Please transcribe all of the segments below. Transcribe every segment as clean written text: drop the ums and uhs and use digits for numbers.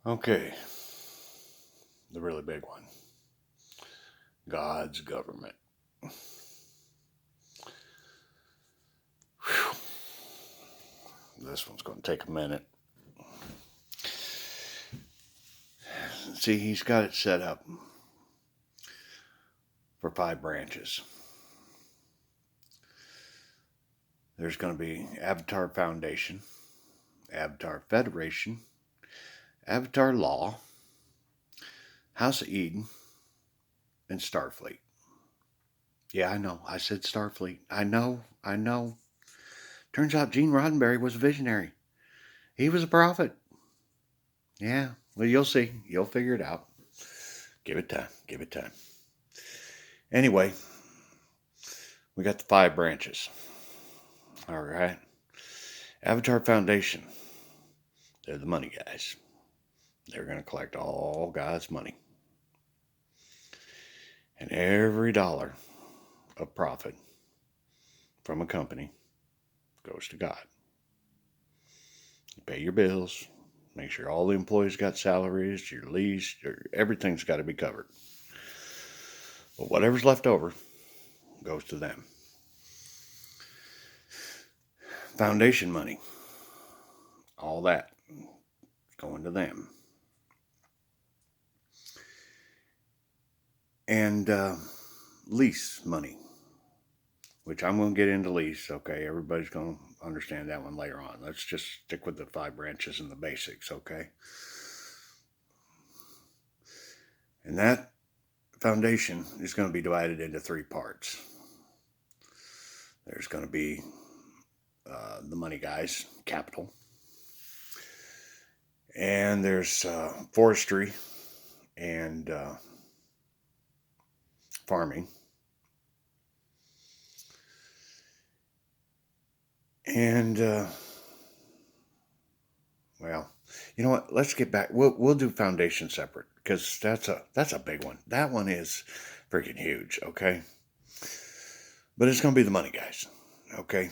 Okay, the really big one. God's government. Whew. This one's going to take a minute. See, he's got it set up for 5 branches. There's going to be Avatar Foundation, Avatar Federation, Avatar Law, House of Eden, and Starfleet. Yeah, I know. I said Starfleet. I know. Turns out Gene Roddenberry was a visionary. He was a prophet. Yeah, well, you'll see. You'll figure it out. Give it time. Give it time. Anyway, we got the 5 branches. All right. Avatar Foundation. They're the money guys. They're going to collect all God's money. And every dollar of profit from a company goes to God. You pay your bills, make sure all the employees got salaries, your lease, everything's got to be covered. But whatever's left over goes to them. Foundation money, all that going to them. And lease money, which I'm going to get into lease. Okay, everybody's going to understand that one later on. Let's just stick with the 5 branches and the basics, okay? And that foundation is going to be divided into 3 parts. There's going to be the money guys, capital. And there's forestry and farming. And well, you know what? Let's get back. We'll do foundation separate because that's a big one. That one is freaking huge. Okay, but it's going to be the money guys. Okay.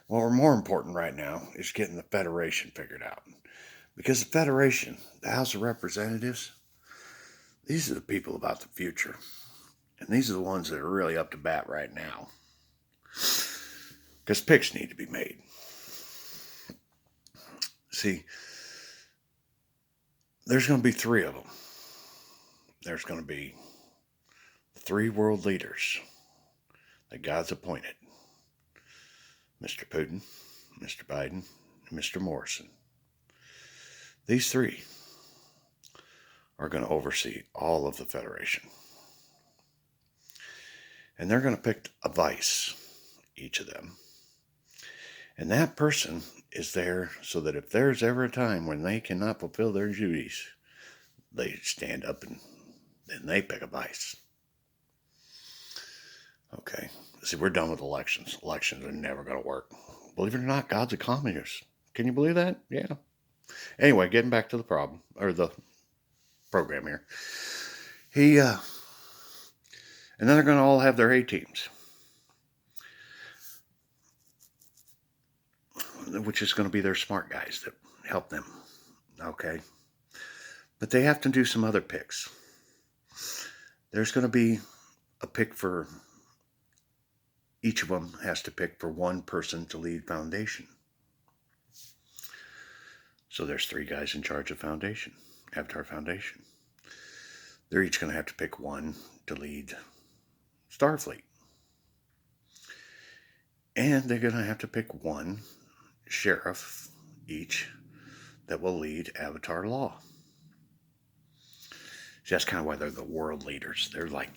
What we're more important right now is getting the Federation figured out, because the Federation, the House of Representatives, these are the people about the future, and these are the ones that are really up to bat right now. Because picks need to be made. See, there's going to be 3 of them. There's going to be 3 world leaders that God's appointed. Mr. Putin, Mr. Biden, and Mr. Morrison. These 3 are going to oversee all of the Federation. And they're going to pick a vice, each of them. And that person is there so that if there's ever a time when they cannot fulfill their duties, they stand up and then they pick a vice. Okay. See, we're done with elections. Elections are never going to work. Believe it or not, God's a communist. Can you believe that? Yeah. Anyway, getting back to the problem, or the program here. And then they're going to all have their A teams, which is going to be their smart guys that help them. Okay. But they have to do some other picks. There's going to be a pick for each of them has to pick for one person to lead foundation. So there's 3 guys in charge of foundation, Avatar Foundation. They're each going to have to pick one to lead Starfleet. And they're going to have to pick one sheriff each that will lead Avatar Law. See, that's kind of why they're the world leaders. They're like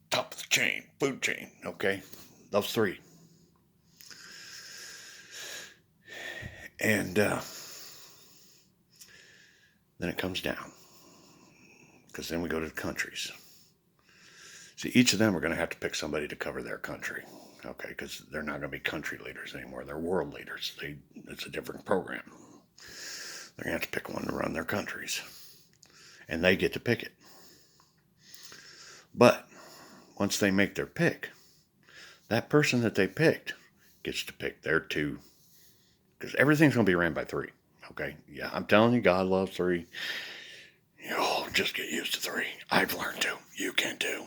top of the chain, food chain, okay? Those 3. And then it comes down, because then we go to the countries. See, each of them are going to have to pick somebody to cover their country, okay? Because they're not going to be country leaders anymore. They're world leaders. It's a different program. They're going to have to pick one to run their countries. And they get to pick it. But once they make their pick, that person that they picked gets to pick their 2, because everything's going to be ran by 3, Okay, yeah, I'm telling you, God loves three. Oh, just get used to three. I've learned to. You can too.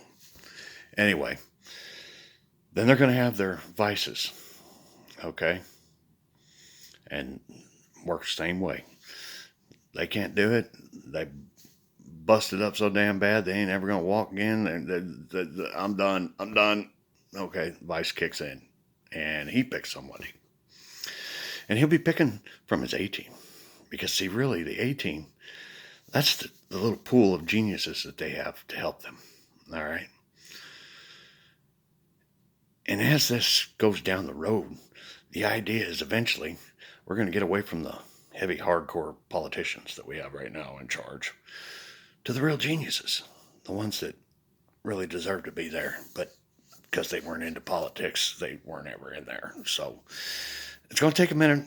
Anyway, then they're going to have their vices. Okay, and work the same way. They can't do it. They busted up so damn bad they ain't ever gonna walk again. I'm done. I'm done. Okay, Vice kicks in, and he picks somebody, and he'll be picking from his A team because see, really, the A team that's the little pool of geniuses that they have to help them. All right, and as this goes down the road, the idea is eventually we're going to get away from the heavy, hardcore politicians that we have right now in charge to the real geniuses, the ones that really deserve to be there, but because they weren't into politics, they weren't ever in there. So it's going to take a minute,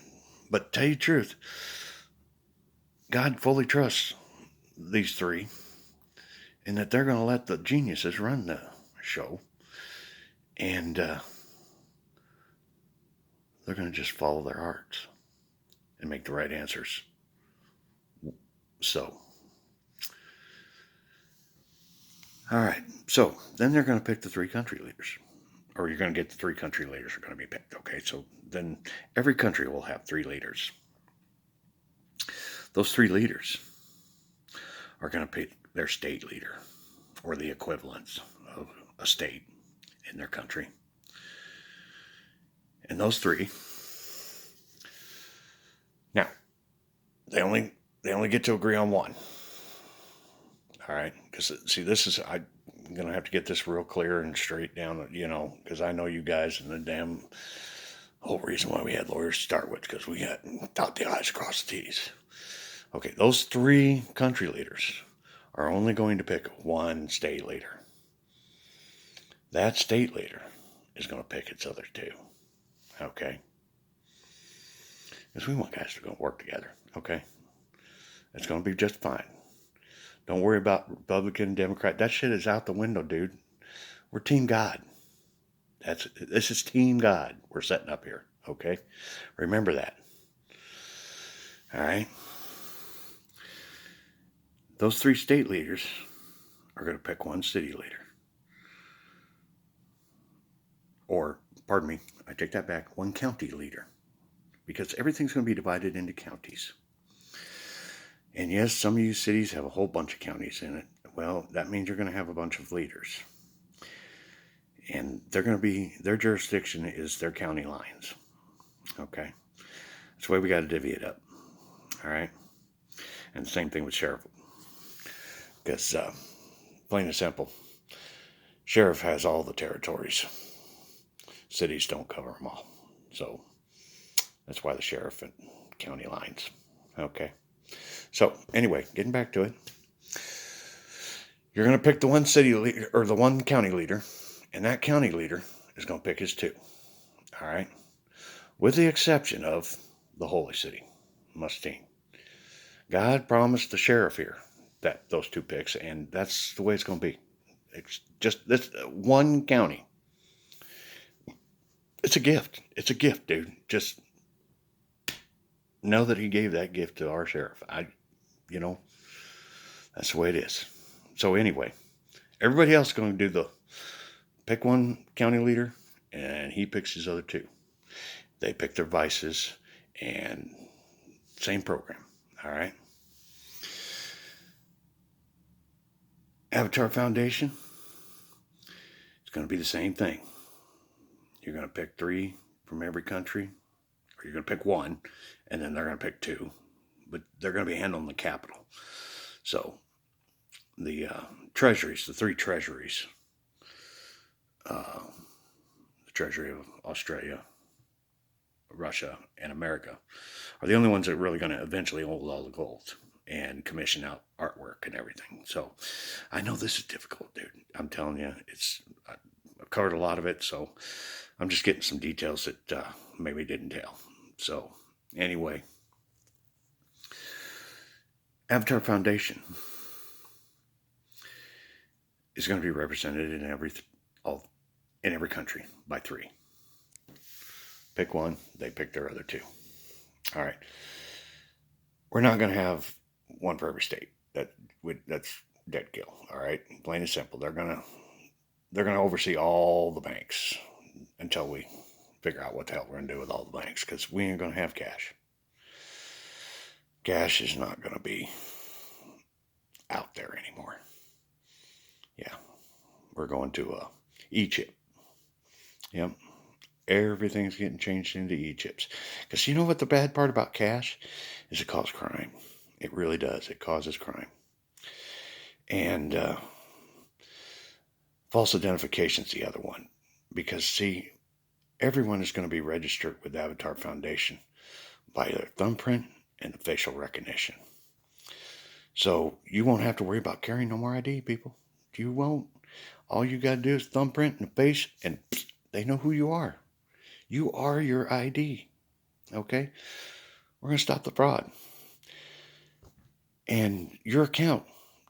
but to tell you the truth, God fully trusts these three and that they're going to let the geniuses run the show and they're going to just follow their hearts and make the right answers. So, all right. So then they're going to pick the three country leaders. Or you're going to get the three country leaders are going to be picked. Okay, so then every country will have three leaders. Those three leaders are going to pick their state leader or the equivalents of a state in their country. And those three, now they only get to agree on one. All right, because see, this is I'm going to have to get this real clear and straight down, because I know you guys and the damn whole reason why we had lawyers to start with, because we had dot the I's, across the T's. Okay, those three country leaders are only going to pick one state leader. That state leader is going to pick its other two. Okay? Because we want guys to go work together. Okay? It's going to be just fine. Don't worry about Republican, Democrat. That shit is out the window, dude. We're Team God. This is Team God we're setting up here. Okay? Remember that. All right? Those three state leaders are going to pick one city leader. Or, pardon me, I take that back, one county leader. Because everything's going to be divided into counties. And yes, some of you cities have a whole bunch of counties in it. Well, that means you're going to have a bunch of leaders. And they're going to be, their jurisdiction is their county lines. Okay? That's the way we got to divvy it up. All right? And the same thing with sheriff. Because, plain and simple, sheriff has all the territories. Cities don't cover them all. So, that's why the sheriff and county lines. Okay? So, anyway, getting back to it. You're going to pick the one city leader, or the one county leader, and that county leader is going to pick his two. All right? With the exception of the Holy City, Mustine. God promised the sheriff here that those two picks, and that's the way it's going to be. It's just this one county. It's a gift. It's a gift, dude. Just know that he gave that gift to our sheriff. That's the way it is. So anyway, everybody else is going to do pick one county leader, and he picks his other two. They pick their vices, and same program. All right. Avatar Foundation, it's going to be the same thing. You're going to pick three from every country, or you're going to pick one, and then they're going to pick two, but they're going to be handling the capital. So the treasuries, the three treasuries, the Treasury of Australia, Russia, and America, are the only ones that are really going to eventually hold all the gold and commission out artwork and everything. So I know this is difficult, dude. I'm telling you, I've covered a lot of it, so I'm just getting some details that maybe didn't tell. So anyway, Avatar Foundation is going to be represented in every country by three. Pick one, they pick their other two. All right. we're not going to have one for every state. That's dead kill. All right, plain and simple. They're gonna oversee all the banks until we figure out what the hell we're gonna do with all the banks, because we ain't gonna have cash. Cash is not gonna be out there anymore. Yeah, we're going to e-chip. Yep, everything's getting changed into e-chips. Because you know what the bad part about cash is? It causes crime. It really does. It causes crime. And false identification is the other one. Because, see, everyone is going to be registered with Avatar Foundation by their thumbprint and the facial recognition. So you won't have to worry about carrying no more ID, people. You won't. All you got to do is thumbprint and the face, and they know who you are. You are your ID. Okay? We're going to stop the fraud. And your account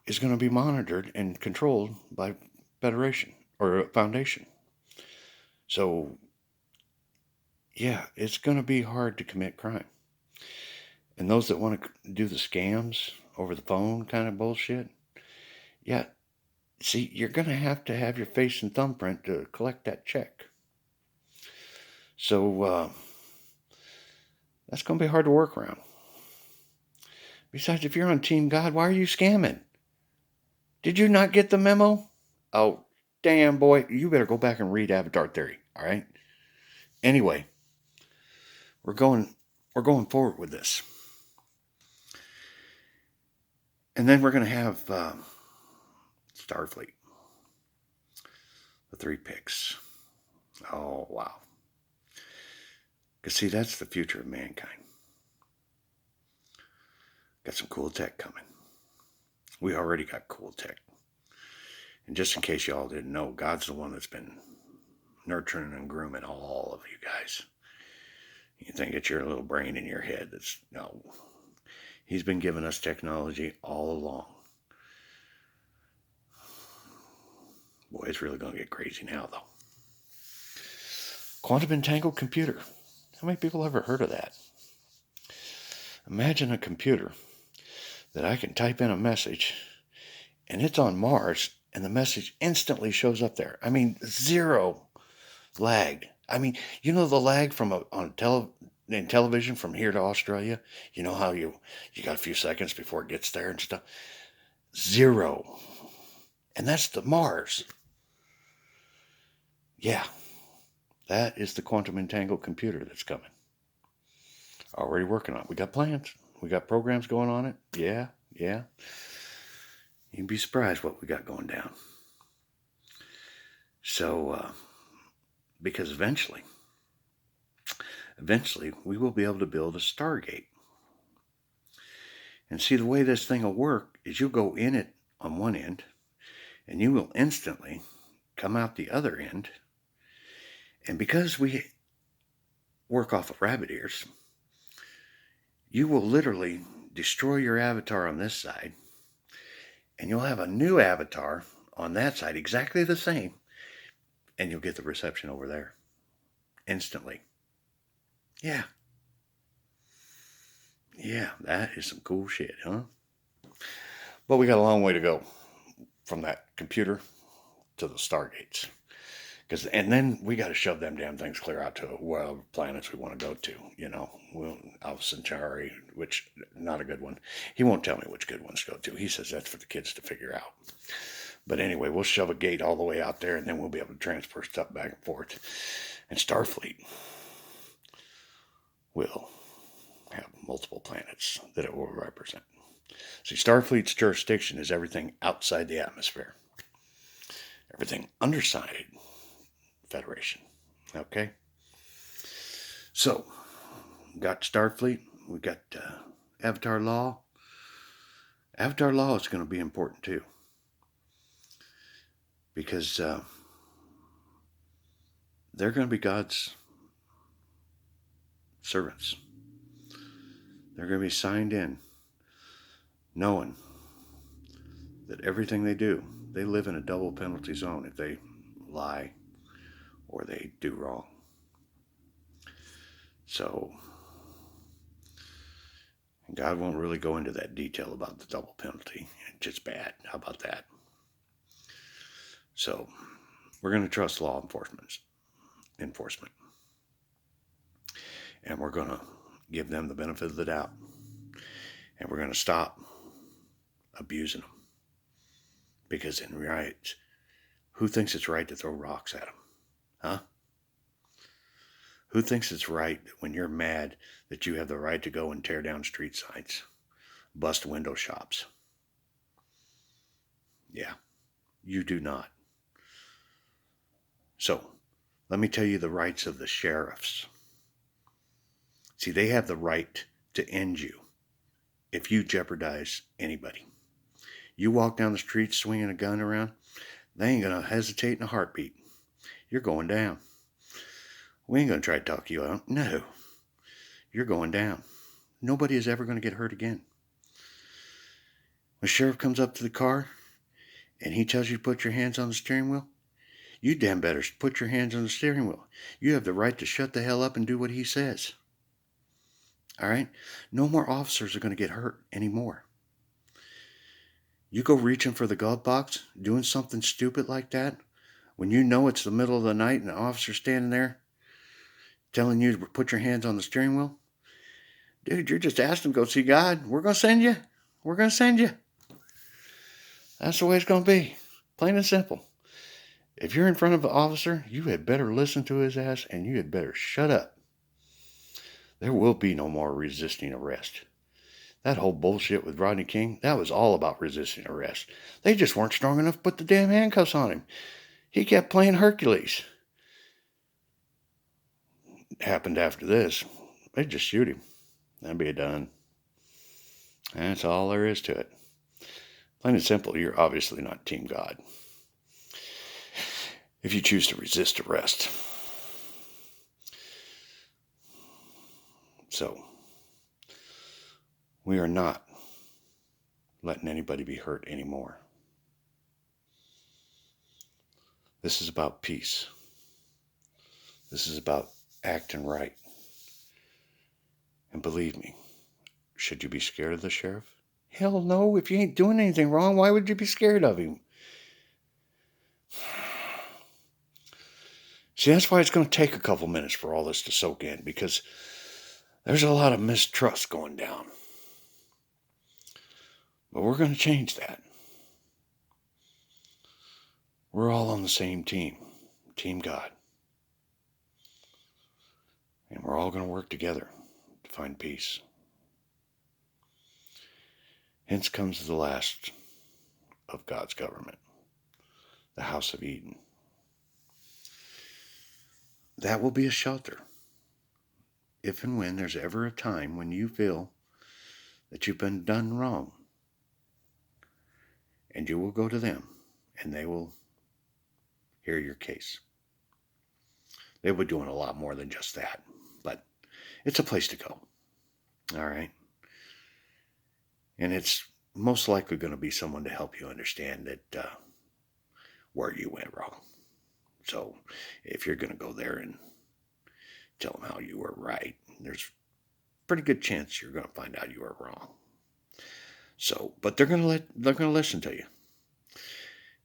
is going to be monitored and controlled by Federation or Foundation. So, yeah, it's going to be hard to commit crime. And those that want to do the scams over the phone kind of bullshit, yeah, see, you're going to have your face and thumbprint to collect that check. So, that's going to be hard to work around. Besides, if you're on Team God, why are you scamming? Did you not get the memo? Oh, damn, boy. You better go back and read Avatar Theory, all right? Anyway, we're going forward with this. And then we're going to have Starfleet. The 3 picks. Oh, wow. Because, see, that's the future of mankind. Got some cool tech coming. We already got cool tech. And just in case y'all didn't know, God's the one that's been nurturing and grooming all of you guys. You think it's your little brain in your head. No. He's been giving us technology all along. Boy, it's really going to get crazy now, though. Quantum entangled computer. How many people ever heard of that? Imagine a computer that I can type in a message and it's on Mars and the message instantly shows up there. I mean, zero lag. I mean, you know the lag from in television from here to Australia? You know how you got a few seconds before it gets there and stuff? Zero. And that's the Mars. Yeah. That is the quantum entangled computer that's coming. Already working on it. We got plans. We got programs going on it. Yeah. You'd be surprised what we got going down. So, because eventually we will be able to build a Stargate. And see, the way this thing will work is you'll go in it on one end and you will instantly come out the other end. And because we work off of rabbit ears, you will literally destroy your avatar on this side and you'll have a new avatar on that side, exactly the same, and you'll get the reception over there instantly. Yeah, that is some cool shit, huh? But we got a long way to go from that computer to the Stargates. And then we got to shove them damn things clear out to whatever planets we want to go to. You know, Alpha Centauri, which not a good one. He won't tell me which good ones to go to. He says that's for the kids to figure out. But anyway, we'll shove a gate all the way out there, and then we'll be able to transfer stuff back and forth. And Starfleet will have multiple planets that it will represent. See, Starfleet's jurisdiction is everything outside the atmosphere. Everything underside Federation. Okay? So, we got Starfleet. We got Avatar Law. Avatar Law is going to be important too. Because they're going to be God's servants. They're going to be signed in, knowing that everything they do, they live in a double penalty zone if they lie or they do wrong. So, God won't really go into that detail about the double penalty. It's just bad. How about that? So we're going to trust law enforcement. And we're going to give them the benefit of the doubt. And we're going to stop abusing them. Because in riots, who thinks it's right to throw rocks at them? Huh? Who thinks it's right when you're mad that you have the right to go and tear down street signs, bust window shops? Yeah, you do not. So, let me tell you the rights of the sheriffs. See, they have the right to end you if you jeopardize anybody. You walk down the street swinging a gun around, they ain't going to hesitate in a heartbeat. You're going down. We ain't going to try to talk you out. No, you're going down. Nobody is ever going to get hurt again. When the sheriff comes up to the car and he tells you to put your hands on the steering wheel, you damn better put your hands on the steering wheel. You have the right to shut the hell up and do what he says. All right? No more officers are going to get hurt anymore. You go reaching for the glove box, doing something stupid like that, when you know it's the middle of the night and the officer's standing there telling you to put your hands on the steering wheel, dude, you're just asking to go see God. We're going to send you. We're going to send you. That's the way it's going to be. Plain and simple. If you're in front of an officer, you had better listen to his ass and you had better shut up. There will be no more resisting arrest. That whole bullshit with Rodney King, that was all about resisting arrest. They just weren't strong enough to put the damn handcuffs on him. He kept playing Hercules. It happened after this. They'd just shoot him. That'd be done. That's all there is to it. Plain and simple, you're obviously not Team God if you choose to resist arrest. So, we are not letting anybody be hurt anymore. This is about peace. This is about acting right. And believe me, should you be scared of the sheriff? Hell no. If you ain't doing anything wrong, why would you be scared of him? See, that's why it's going to take a couple minutes for all this to soak in, because there's a lot of mistrust going down. But we're going to change that. We're all on the same team, Team God. And we're all going to work together to find peace. Hence comes the last of God's government, the House of Eden. That will be a shelter. If and when there's ever a time when you feel that you've been done wrong, and you will go to them, and they will hear your case. They will be doing a lot more than just that, but it's a place to go. All right? And it's most likely going to be someone to help you understand that where you went wrong. So if you're going to go there and tell them how you were right, there's a pretty good chance you're going to find out you were wrong. So, but they're going to listen to you.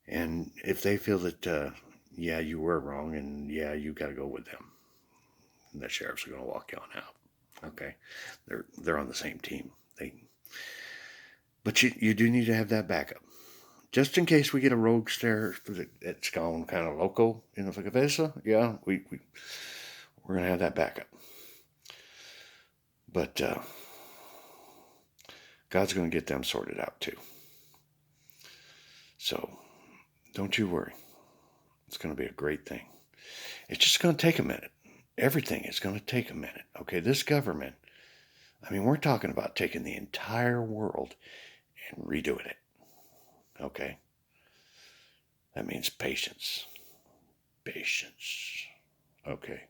And if they feel that, yeah, you were wrong, and yeah, you got to go with them, and the sheriffs are going to walk you on out. Okay, they're on the same team. But you do need to have that backup, just in case we get a rogue sheriff that's gone kind of loco in the cabeza. Yeah, we're going to have that backup. But God's going to get them sorted out too. So don't you worry. It's going to be a great thing. It's just going to take a minute. Everything is going to take a minute. Okay, this government, I mean, we're talking about taking the entire world and redoing it. Okay? That means patience. Patience. Okay.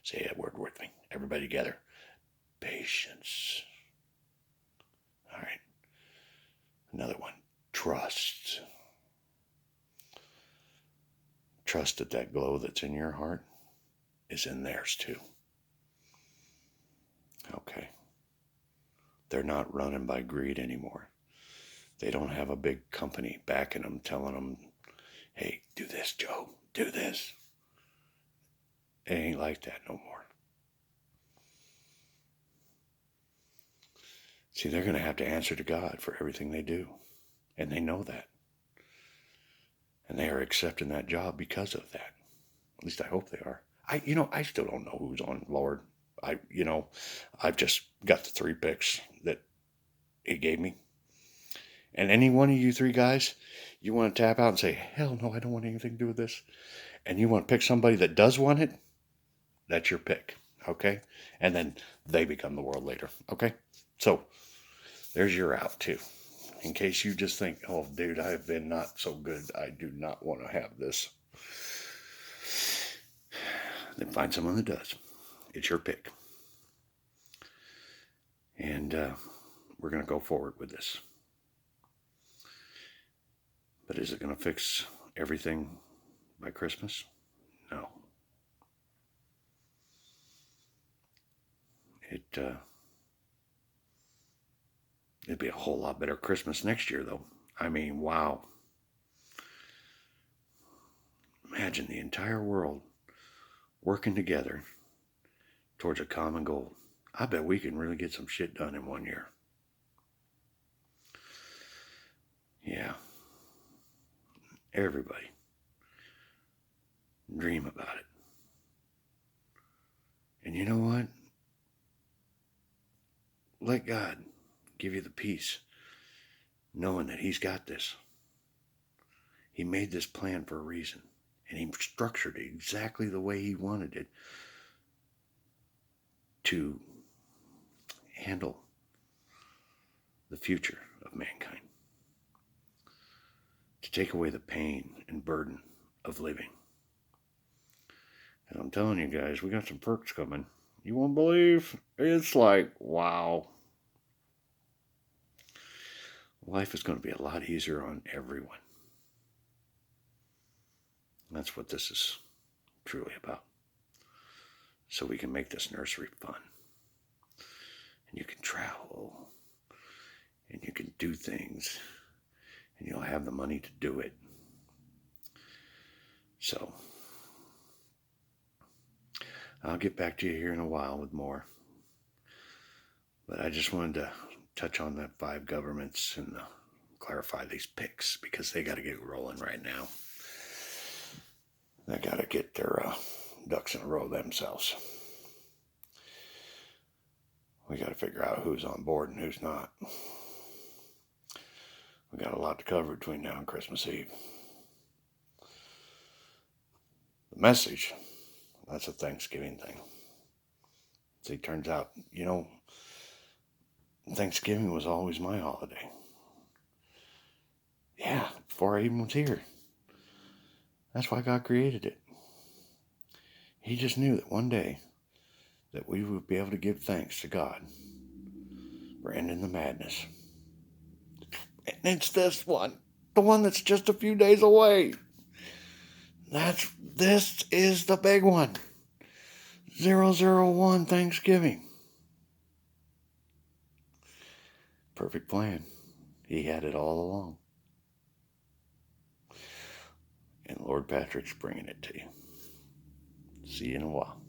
Say that word with me. Everybody together. Patience. All right. Another one. Trust. Trust that glow that's in your heart is in theirs too. Okay. they're not running by greed anymore. They don't have a big company backing them, telling them, hey, do this, Joe, do this. It ain't like that no more. See, they're going to have to answer to God for everything they do. And they know that. And they are accepting that job because of that. At least I hope they are. I still don't know who's on Lord. I've just got the 3 picks that he gave me. And any one of you 3 guys, you want to tap out and say, hell no, I don't want anything to do with this. And you want to pick somebody that does want it, that's your pick. Okay? And then they become the world leader. Okay? So there's your out too. In case you just think, oh, dude, I've been not so good. I do not want to have this. Then find someone that does. It's your pick. And we're going to go forward with this. But is it going to fix everything by Christmas? No. It'd be a whole lot better Christmas next year, though. I mean, wow. Imagine the entire world working together towards a common goal. I bet we can really get some shit done in 1 year. Yeah. Everybody. Dream about it. And you know what? Let God give you the peace, knowing that He's got this. He made this plan for a reason, and He structured it exactly the way He wanted it to handle the future of mankind, to take away the pain and burden of living. And I'm telling you guys, we got some perks coming. You won't believe. It's like, wow. Life is going to be a lot easier on everyone. That's what this is truly about. So we can make this nursery fun. And you can travel. And you can do things. And you'll have the money to do it. So I'll get back to you here in a while with more. But I just wanted to touch on that 5 governments and clarify these picks, because they got to get rolling right now. They got to get their ducks in a row themselves. We got to figure out who's on board and who's not. We got a lot to cover between now and Christmas Eve. The message, that's a Thanksgiving thing. See, turns out, Thanksgiving was always my holiday. Yeah, before I even was here. That's why God created it. He just knew that one day that we would be able to give thanks to God for ending the madness. And it's this one, the one that's just a few days away. This is the big one. 001 Thanksgiving. Perfect plan. He had it all along. And Lord Patrick's bringing it to you. See you in a while.